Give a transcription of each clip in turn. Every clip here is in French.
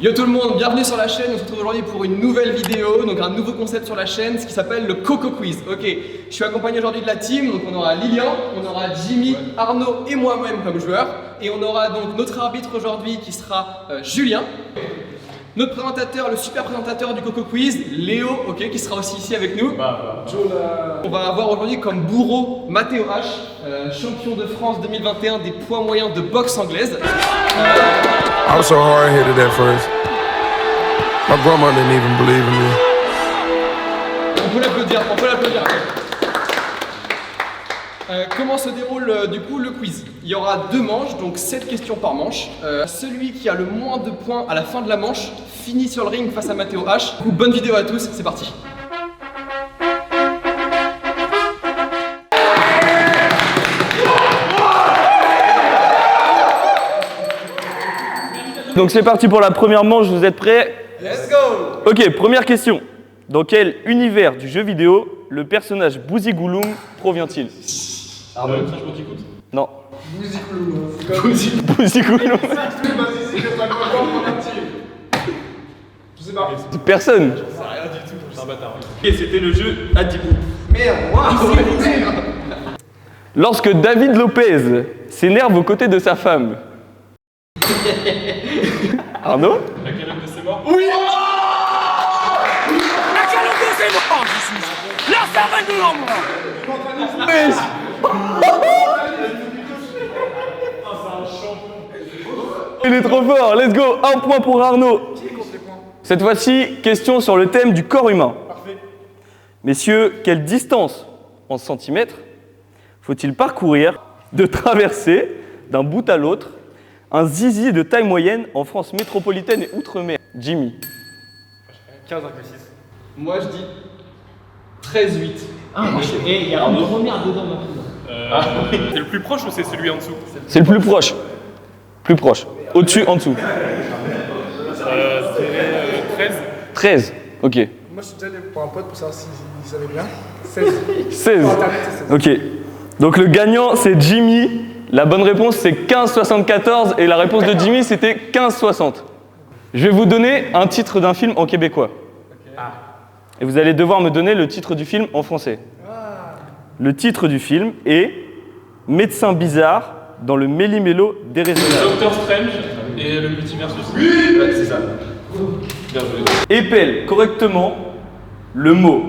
Yo tout le monde, bienvenue sur la chaîne. On se retrouve aujourd'hui pour une nouvelle vidéo, donc un nouveau concept sur la chaîne, ce qui s'appelle le Coco Quiz. Ok, je suis accompagné aujourd'hui de la team, donc on aura Lilian, on aura Jimmy, Arnaud et moi-même comme joueurs. Et on aura donc notre arbitre aujourd'hui qui sera Julien. Notre présentateur, le super présentateur du Coco Quiz, Léo, ok, qui sera aussi ici avec nous. On va avoir aujourd'hui comme bourreau Mathéo H, champion de France 2021 des poids moyens de boxe anglaise. I was so hard-headed at first. My grandma didn't even believe in me. On peut l'applaudir, on peut l'applaudir. Comment se déroule du coup le quiz? Il y aura 2 manches, donc 7 questions par manche. Celui qui a le moins de points à la fin de la manche finit sur le ring face à Mathéo H. Du coup, bonne vidéo à tous, c'est parti. Donc c'est parti pour la première manche, vous êtes prêts? Let's go! Ok, première question. Dans quel univers du jeu vidéo le personnage Boozy Gouloum provient-il? Non. Boozy Gouloum. Je sais pas. Personne. C'est un bâtard. Et c'était le jeu Adibou. Merde, waouh! Lorsque David Lopez s'énerve aux côtés de sa femme. Arnaud? La calotte de ses morts. Oui! La calotte de ses morts, je suis. La savane de l'homme. Il est trop fort, let's go, 1 point pour Arnaud. Cette fois-ci, question sur le thème du corps humain. Parfait. Messieurs, quelle distance en centimètres faut-il parcourir de traverser d'un bout à l'autre un zizi de taille moyenne en France métropolitaine et outre-mer? Jimmy. 15,6. Moi je dis 13,8. Et il y a une première dedans maintenant. C'est le plus proche ou c'est celui en dessous? C'est le plus proche. Plus proche. Au-dessus, en dessous. 13. 13. Ok. Moi, je suis déjà allé pour un pote pour savoir s'il savait bien. 16. 16. Sur Internet, c'est 16. Ok. Donc le gagnant, c'est Jimmy. La bonne réponse, c'est 15,74 et la réponse de Jimmy, c'était 15,60. Je vais vous donner un titre d'un film en québécois. Et vous allez devoir me donner le titre du film en français. Le titre du film est Médecin bizarre dans le méli-mélo déraisonnable. Doctor Strange et le multiversus. Oui, ouais, c'est ça. Bien joué. Épelle correctement le mot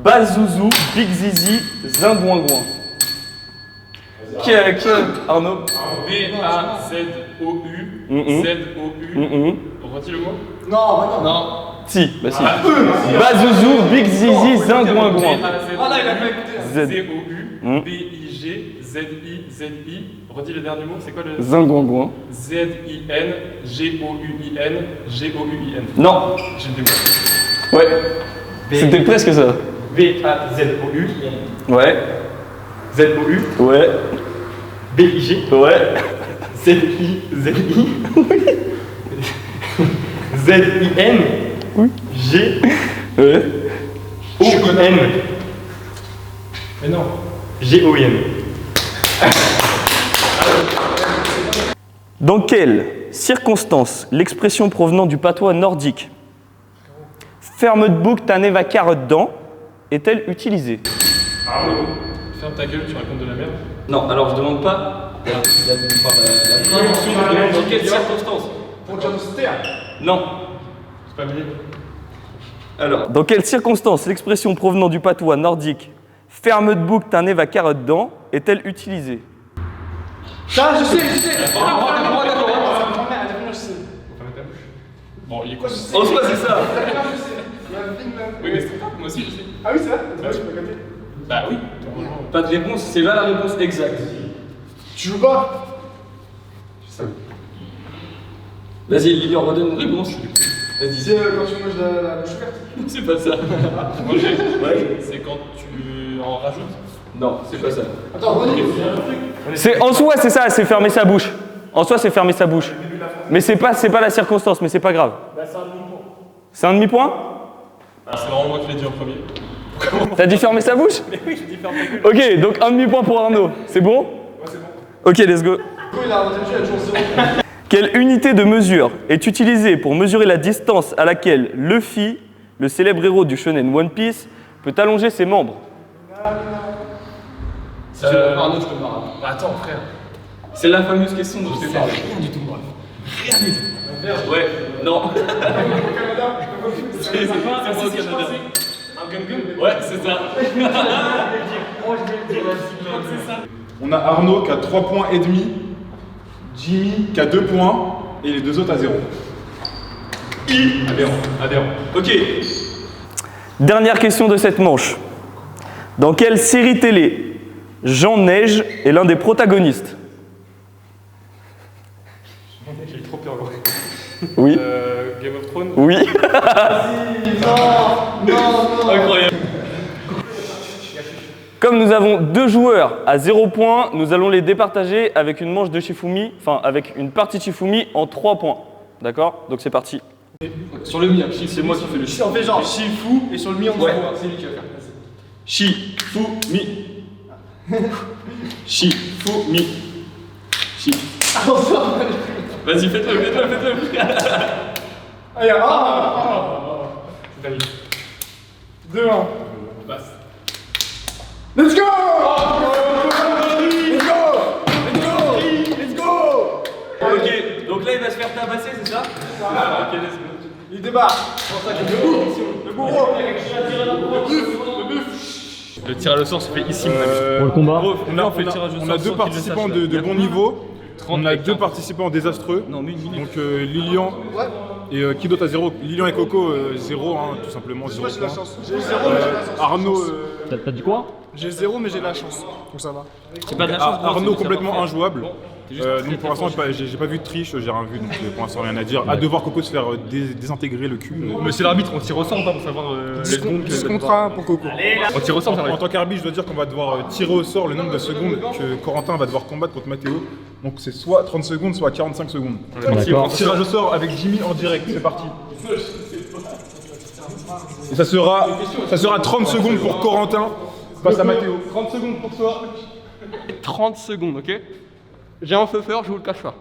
Bazouzou, Big Zizi, Zingouingouin. Qui Arnaud? B-A-Z-O-U. Mhm. Z-O-U. Mhm. Redis le mot. Non, Non. Si, bah si. Bazouzou, Big Zizi, Zingouingouin. Ah là, il a pas écouté. Z. Z-O-U. B-I-G. Z-I. Z-I. Redis le dernier mot, c'est quoi le. Zingouingouin. Z-I-N. G-O-U-I-N. G-O-U-I-N. Non. J'ai le démon. Ouais. C'était presque ça. B-A-Z-O-U. Ouais. Z-O-U. Ouais. B-I-G. Ouais. Z-I-Z-I. Z-I-N. Oui. G. Ouais. O-I-N. Mais non. G-O-I-N. Dans quelles circonstances l'expression provenant du patois nordique « ferme de bouc, t'as va carotte dedans » est-elle utilisée? Ferme ta gueule, tu racontes de la merde. Non, alors je demande pas la prévention, je demande dans quelles circonstances. Pour dire de se taire. Non. C'est pas mieux. Alors, dans quelles circonstances l'expression provenant du patois nordique « ferme de bouc, t'as va carotte dedans » est-elle utilisée? Ça, je sais. D'accord. Ferme ta bouche. Bon, il est quoi? En soi, c'est ça. Oui, mais c'est pas. Moi aussi, je sais. Ah oui, c'est vrai. Moi, je peux capter. Bah oui. Pas de réponse, c'est là la réponse exacte. Tu joues pas? Vas-y, Lilian, redonne une réponse. Vas-y. C'est quand tu manges la bouche ouverte. C'est pas ça. Moi, j'ai. Ouais. C'est quand tu en rajoutes. Non, c'est pas ça. Attends, redis. C'est en soi, c'est ça, c'est fermer sa bouche. En soi, c'est fermer sa bouche. Mais c'est pas la circonstance, mais c'est pas grave. C'est un demi-point. Ah, c'est vraiment moi qui l'ai dit en premier. T'as dit fermer sa bouche? Mais oui, je dis ferme ta gueule. Ok, donc un demi-point pour Arnaud. C'est bon? Ouais, c'est bon. Ok, let's go. Il a inventé le jeu, il a toujours 0. Quelle unité de mesure est utilisée pour mesurer la distance à laquelle Luffy, le célèbre héros du shonen One Piece, peut allonger ses membres? Arnaud, je te parle. Attends, frère. C'est la fameuse question dont je t'ai parlé. Rien du tout, bref. Rien du tout. Ouais, non. C'est pas un Canada. Un gun-gun? Ouais, c'est ça. On a Arnaud qui a 3 points et demi, Jimmy qui a 2 points et les deux autres à 0. Adhérent. Ok. Dernière question de cette manche. Dans quelle série télé Jean Neige est l'un des protagonistes? J'ai trop peur, gros. Oui. Game of Thrones? Oui. Non. Incroyable. Comme nous avons 2 joueurs à 0 points, nous allons les départager avec une manche de Shifumi, enfin avec une partie de Shifumi en 3 points. D'accord? Donc c'est parti. Sur le mien, C'est moi qui fais le on fait genre Shifu et sur le mien on se voit. C'est lui qui va faire. Shifumi. Shifumi. Vas-y, faites-le. Allez, C'est Dani. 2-1. Passe. Let's go! Ok, donc là il va se faire tabasser, c'est ça? Ok, let's go. Il débarque. Le tir à le sort se fait ici, mon ami. Pour le combat. On a 2 participants de bon niveau, on a 2 participants désastreux. Donc Lilian et qui d'autre à 0? Lilian et Coco 0, hein, tout simplement 0. J'ai la chance. J'ai 0, Arnaud, T'as dit quoi? j'ai 0, mais j'ai la chance. Donc ça va. C'est pas de la chance. Arnaud complètement injouable. Donc pour l'instant j'ai pas vu de triche, j'ai rien vu, donc pour l'instant rien à dire. Hâte de voir Coco se faire désintégrer le cul. Monsieur l'arbitre, on tire au sort ou pas pour savoir les secondes 10 contre 1 pour Coco. On tire au sort, En tant qu'arbitre, je dois dire qu'on va devoir tirer au sort le nombre de secondes que Corentin va devoir combattre contre Mathéo. Donc c'est soit 30 secondes, soit 45 secondes. D'accord. Tirage au sort avec Jimmy en direct, c'est parti. Et ça sera 30 secondes pour Corentin face à Mathéo. 30 secondes pour toi. 30 secondes, ok? J'ai un feu feur, je vous le cache pas.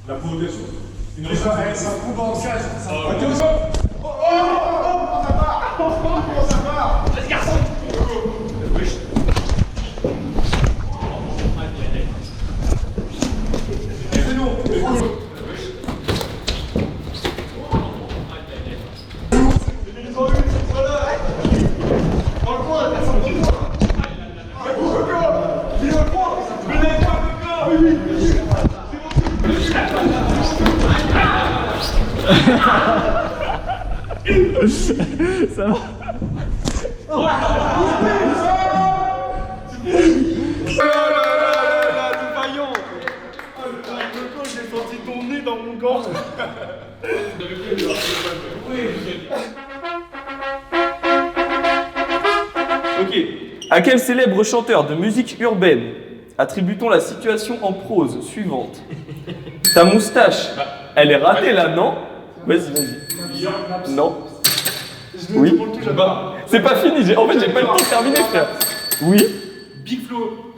La provocation. Une Ok. À quel célèbre chanteur de musique urbaine attribue-t-on la situation en prose suivante? Ta moustache, elle est ratée là, non? Vas-y. Non. Oui. C'est pas fini, en fait j'ai pas le temps de terminer, frère. Oui. Big Flo.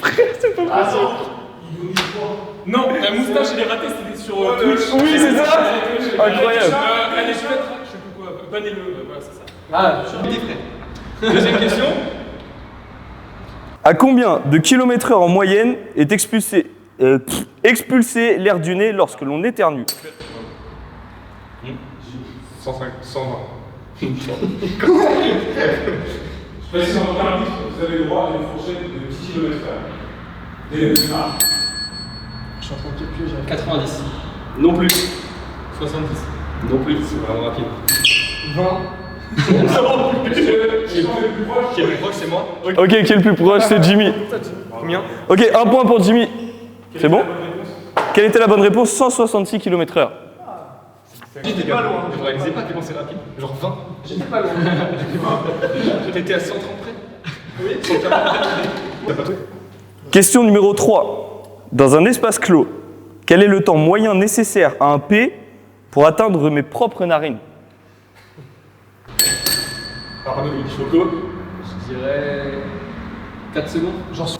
Frère, c'est pas possible. Non, la moustache elle est ratée, c'était sur Twitch. Oui, c'est ça. Incroyable. Elle est chouette, je sais plus quoi. Banez-le, voilà, c'est ça. Ah, je suis des frères. Deuxième question. À combien de km/h en moyenne est expulsé l'air du nez lorsque l'on éternue? 105, 120. Vous avez le droit à une fourchette de 10 km/h. Je suis en train de calculer, j'ai 90. Non plus. 70. Non plus, c'est vraiment rapide. 20. Qui est le plus proche, c'est moi. Ok, qui est le plus proche, c'est Jimmy. Combien? Ok, 1 point pour Jimmy. C'est bon? Quelle était la bonne réponse? 166 km/h. J'étais pas loin. Ne réalisez pas tellement c'est rapide. Genre 20. J'étais pas loin. T'étais à 130 près. Oui, 140. Question numéro 3. Dans un espace clos, quel est le temps moyen nécessaire à un P pour atteindre mes propres narines? Arnaud, Choco. Je dirais 4 secondes.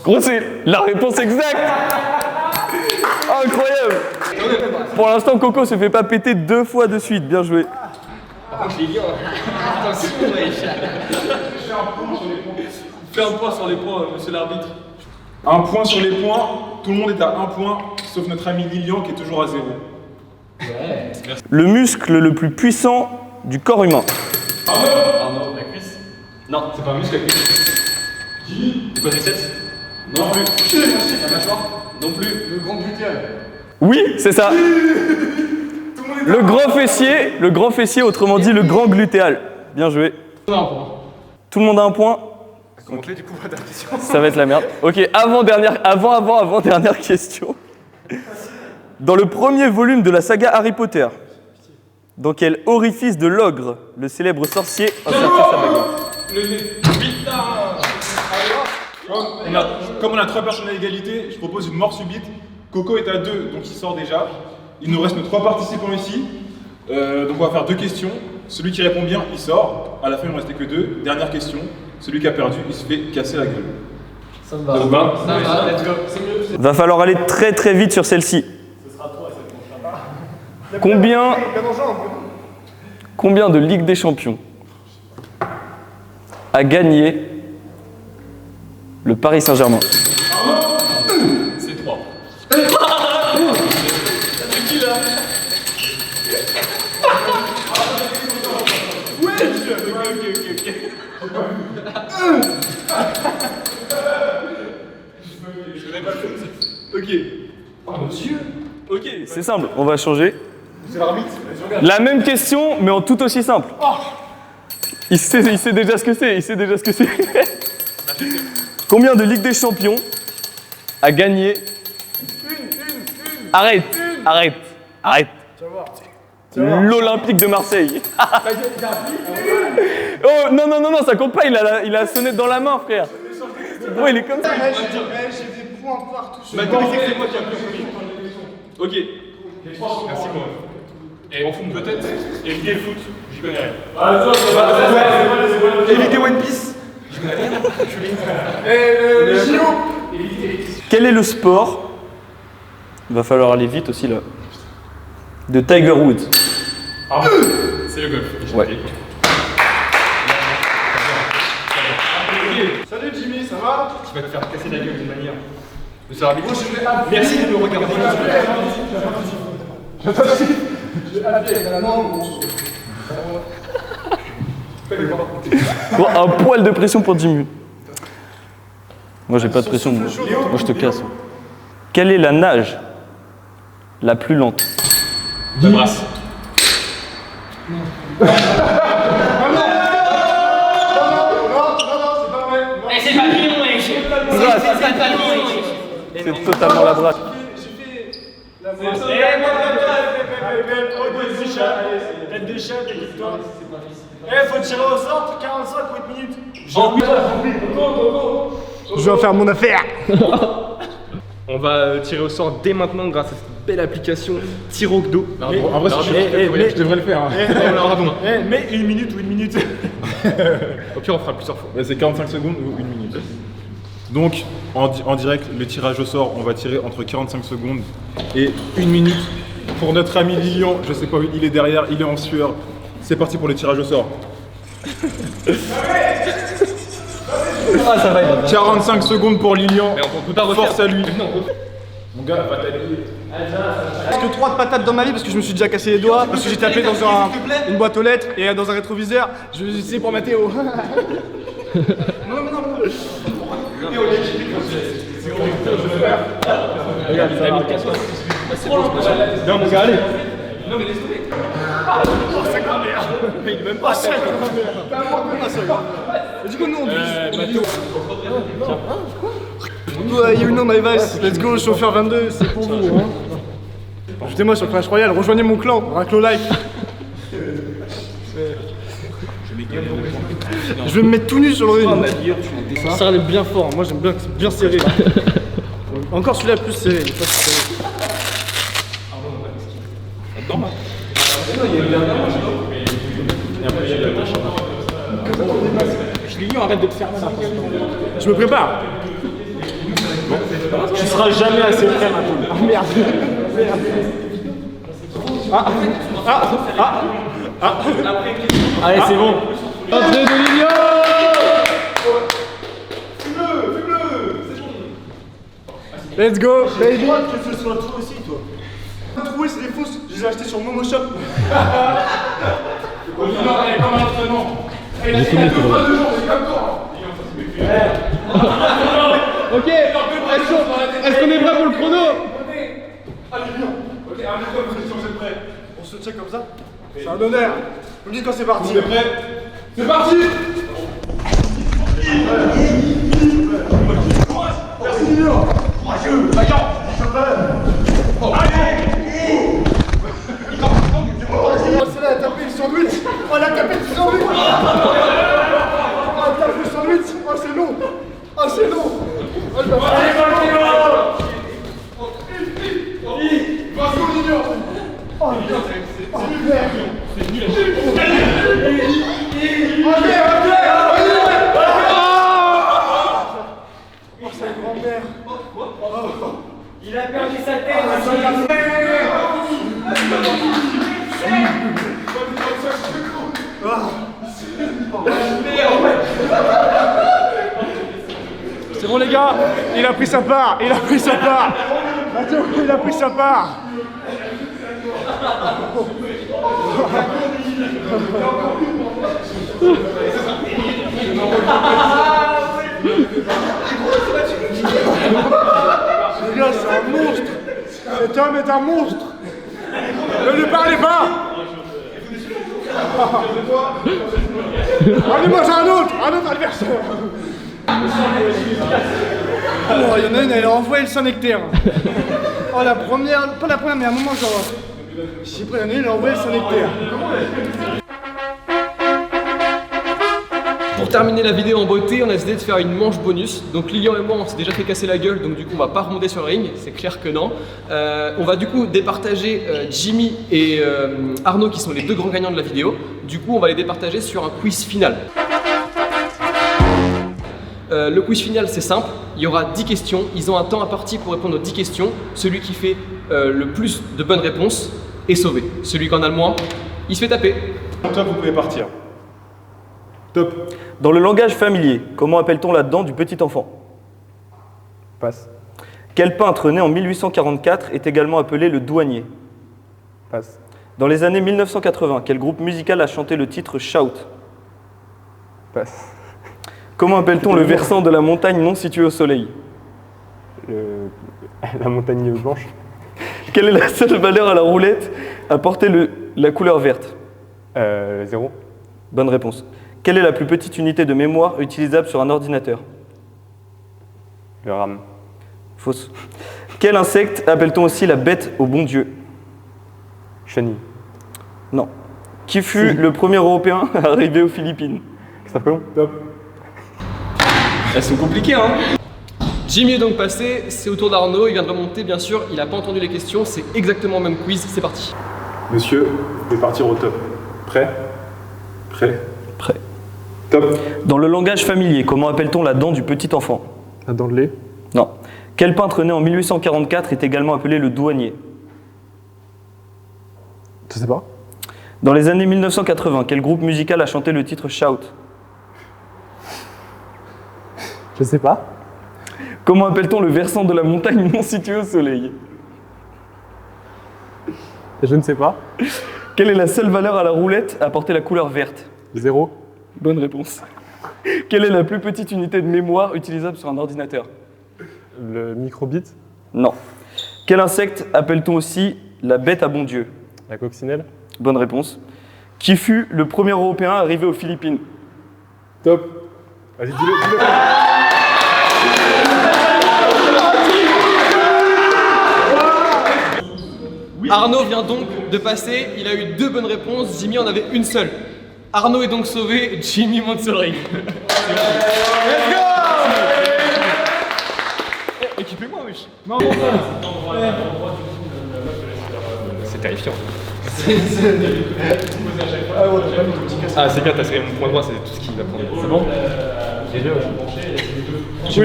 Gros, c'est la réponse exacte. Incroyable. Pour l'instant, Coco se fait pas péter 2 fois de suite. Bien joué. Par contre, je l'ai dit, attention, wesh. Fais un point sur les points, monsieur l'arbitre. Un point sur les points, tout le monde est à 1 point, sauf notre ami Lilian qui est toujours à 0. Le muscle le plus puissant du corps humain. Arnaud, la cuisse. Non, c'est pas un muscle la cuisse. Jimmy, du quadriceps. Non plus. La mâchoire. Non plus. Le grand glutéal. Oui, c'est ça. Le grand fessier, autrement dit le grand glutéal. Bien joué. Tout le monde a un point. Complet du coup, pas question. Ça va être la merde. Ok, avant dernière question. Dans le premier volume de la saga Harry Potter, dans quel orifice de l'ogre le célèbre sorcier insertait sa baguette? Le nez. Putain. Comme on a 3 personnes à égalité, je propose une mort subite. Coco est à 2, donc il sort déjà. Il nous reste nos 3 participants ici. Donc on va faire 2 questions. Celui qui répond bien, il sort. À la fin, il ne restait que 2. Dernière question. Celui qui a perdu, il se fait casser la gueule. Ça me va. Ça va, let's go. C'est mieux. Va falloir aller très très vite sur celle-ci. Combien de Ligue des Champions a gagné le Paris Saint-Germain? C'est 3. Ok. Ok, c'est simple, on va changer. La même question, mais en tout aussi simple. Il sait déjà ce que c'est, Combien de Ligue des Champions a gagné Arrête. L'Olympique de Marseille. Oh non, ça compte pas, il a la sonnette dans la main, frère. Ouais, il est comme ça. J'ai des points partout sur Maintenant, c'est moi qui ai appris. Ok. Merci moi. Et on fout peut-être éviter le foot, j'y connais rien. Éviter One Piece. Le JO. Quel est le sport? Il va falloir aller vite aussi là. De Tiger Woods. C'est le golf. Ouais. Salut Jimmy, ça va? Tu vas te faire casser la gueule d'une manière. Monsieur l'arbitre, merci de me regarder. Bon, un poil de pression pour Jimmy. Moi j'ai pas de pression, moi je te casse. Quelle est la nage la plus lente? La brasse. C'est pas mignon, wesh. C'est pas mignon, wesh. C'est totalement la brasse. Tête des chats, des victoires. Faut tirer au sort, 45 ou 8 minutes. Je vais en faire mon affaire. On va tirer au sort dès maintenant grâce à cette belle application Tirocdo. En vrai, je devrais le faire. Hein. Mais 1 minute ou 1 minute. Au pire, on fera plusieurs fois. Ouais, c'est 45 secondes ou 1 minute. Donc, en direct, le tirage au sort, on va tirer entre 45 secondes et 1 minute. Pour notre ami Lilian, je sais pas où il est derrière, il est en sueur. C'est parti pour le tirage au sort. Ah, ça va, il va. 45 secondes pour Lilian. Mais on peut pas refaire. Force à lui. Mon gars, va t'habiller. Parce que 3 de patates dans ma vie parce que je me suis déjà cassé les doigts, parce que j'ai tapé dans une boîte aux lettres et dans un rétroviseur. C'est pour Mathéo. Non. Regarde, ça va. Non, mon gars, allez. Non, mais laisse tomber. Mais il est même pas 5. Du coup, nous on vise. You know my vice, let's go, chauffeur 22, c'est pour vous. Hein. Ajoutez-moi sur Clash Royale, rejoignez mon clan, Raclo Life. Je vais me mettre tout nu sur le ring. Ça est bien fort, moi j'aime bien que c'est bien serré. Encore celui-là plus serré. Il est pas si serré. Lilian, arrête de te faire mal. Je me prépare. Tu seras jamais assez prêt, ma poule. Ah merde. Allez, c'est bon. Entrée de Lilian. Let's go. T'as droit que ce soit toi aussi, toi. Trouver, c'est des fausses. Je les ai achetées sur Momo Shop. Comme un entraînement. Ok, est-ce qu'on est prêt pour le chrono? Allez, Lilian. Ok, arrête-toi, vous êtes prêts. On se check comme ça. C'est un honneur. On me dit quand c'est parti. Vous êtes prêts? C'est parti. Merci Lilian. Oh, celle-là, elle a tapé le sandwich. Oh, elle a tapé le sandwich. Oh, elle a tapé le sandwich. Oh, c'est long. Oh, c'est long. Oh, je vais Vas-y, Lilian. Oh, merde. Oh, c'est une grand-mère. Il a perdu sa tête. C'est bon les gars, il a pris sa part, il a pris sa part. Mathieu, il a pris sa part. Les gars, c'est un monstre. Cet homme est un monstre. Ne lui parlez pas. Allez-moi, j'ai un autre adversaire. Oh, il y en a une, elle a envoyé le Saint-Nectaire. Oh, la première, pas la première, mais à un moment, genre. Je sais pas, il y en a une, elle a envoyé le Saint-Nectaire. Pour terminer la vidéo en beauté, on a décidé de faire une manche bonus. Donc Lilian et moi, on s'est déjà fait casser la gueule, donc du coup, on va pas remonter sur le ring, c'est clair que non. On va du coup départager Jimmy et Arnaud, qui sont les deux grands gagnants de la vidéo. Du coup, on va les départager sur un quiz final. Le quiz final, c'est simple, il y aura 10 questions, ils ont un temps imparti pour répondre aux 10 questions. Celui qui fait le plus de bonnes réponses est sauvé. Celui qui en a le moins, il se fait taper. Top, vous pouvez partir. Top. Dans le langage familier, comment appelle-t-on la dent du petit enfant? Passe. Quel peintre né en 1844 est également appelé le douanier? Passe. Dans les années 1980, quel groupe musical a chanté le titre Shout? Passe. Comment appelle-t-on le versant de la montagne non situé au soleil? La montagne blanche. Quelle est la seule valeur à la roulette à porter la couleur verte? 0. Bonne réponse. Quelle est la plus petite unité de mémoire utilisable sur un ordinateur? Le RAM. Fausse. Quel insecte appelle-t-on aussi la bête au bon Dieu? Chenille. Non. Qui fut le premier Européen à arriver aux Philippines? Christophe Colomb. Top. Elles sont compliquées, hein. Jimmy est donc passé, c'est au tour d'Arnaud, il vient de remonter bien sûr, il n'a pas entendu les questions, c'est exactement le même quiz, c'est parti. Monsieur, vous pouvez partir au top. Prêt? Prêt? Prêt. Top. Dans le langage familier, comment appelle-t-on la dent du petit enfant? La dent de lait. Non. Quel peintre né en 1844 est également appelé le douanier? Je sais pas. Dans les années 1980, quel groupe musical a chanté le titre Shout? Je sais pas. Comment appelle-t-on le versant de la montagne non situé au soleil? Je ne sais pas. Quelle est la seule valeur à la roulette à porter la couleur verte? 0. Bonne réponse. Quelle est la plus petite unité de mémoire utilisable sur un ordinateur? Le microbit. Non. Quel insecte appelle-t-on aussi la bête à bon Dieu? La coccinelle. Bonne réponse. Qui fut le premier Européen arrivé aux Philippines? Top. Vas-y, dis-le. Arnaud vient donc de passer, il a eu 2 bonnes réponses, Jimmy en avait une seule. Arnaud est donc sauvé, Jimmy monte sur le ring. Let's go! Équipez-moi, wesh. C'est terrifiant. Ah, c'est bien, t'as serré mon point droit, c'est tout ce qui va prendre. C'est bon? Tu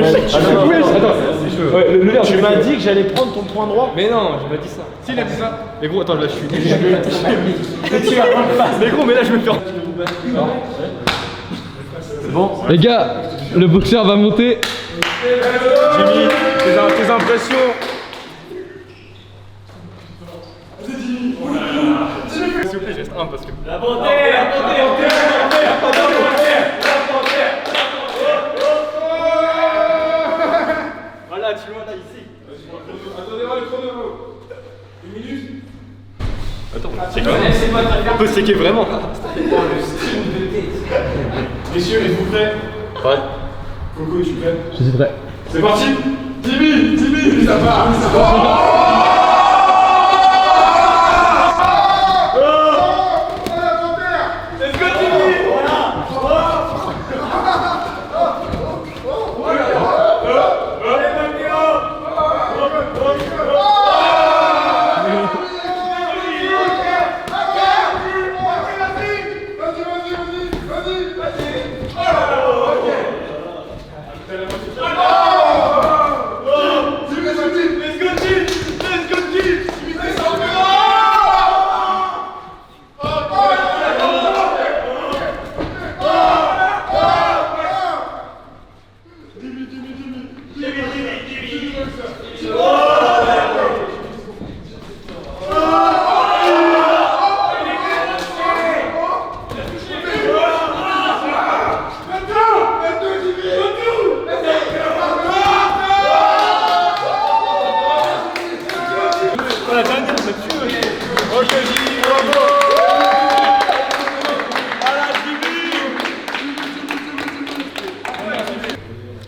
m'as dit que j'allais prendre ton point droit. Mais non, j'ai pas dit ça. Si, il a dit ça. Mais gros, attends, là je suis. Mais gros, mais là je me fais. Les gars, le boxeur va monter. Jimmy, tes impressions. S'il vous plaît, geste 1 parce que. Voilà, tu vois là ici. Attendez-moi le chrono. 1 minute. On peut séquer vraiment. Messieurs, êtes-vous prêts? Ouais. Coco, es-tu prêt? Je suis prêt. C'est parti. Jimmy, ça va.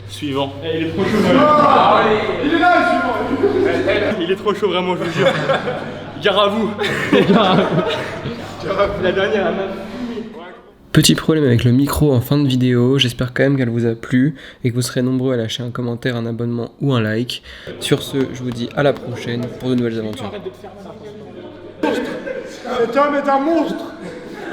Suivant. Il est trop chaud, il est là, le suivant. Il est trop chaud, vraiment, je vous jure. Gare à vous. La dernière, elle m'a. Petit problème avec le micro en fin de vidéo, j'espère quand même qu'elle vous a plu et que vous serez nombreux à lâcher un commentaire, un abonnement ou un like. Sur ce, je vous dis à la prochaine pour de nouvelles aventures. Cet homme est un monstre.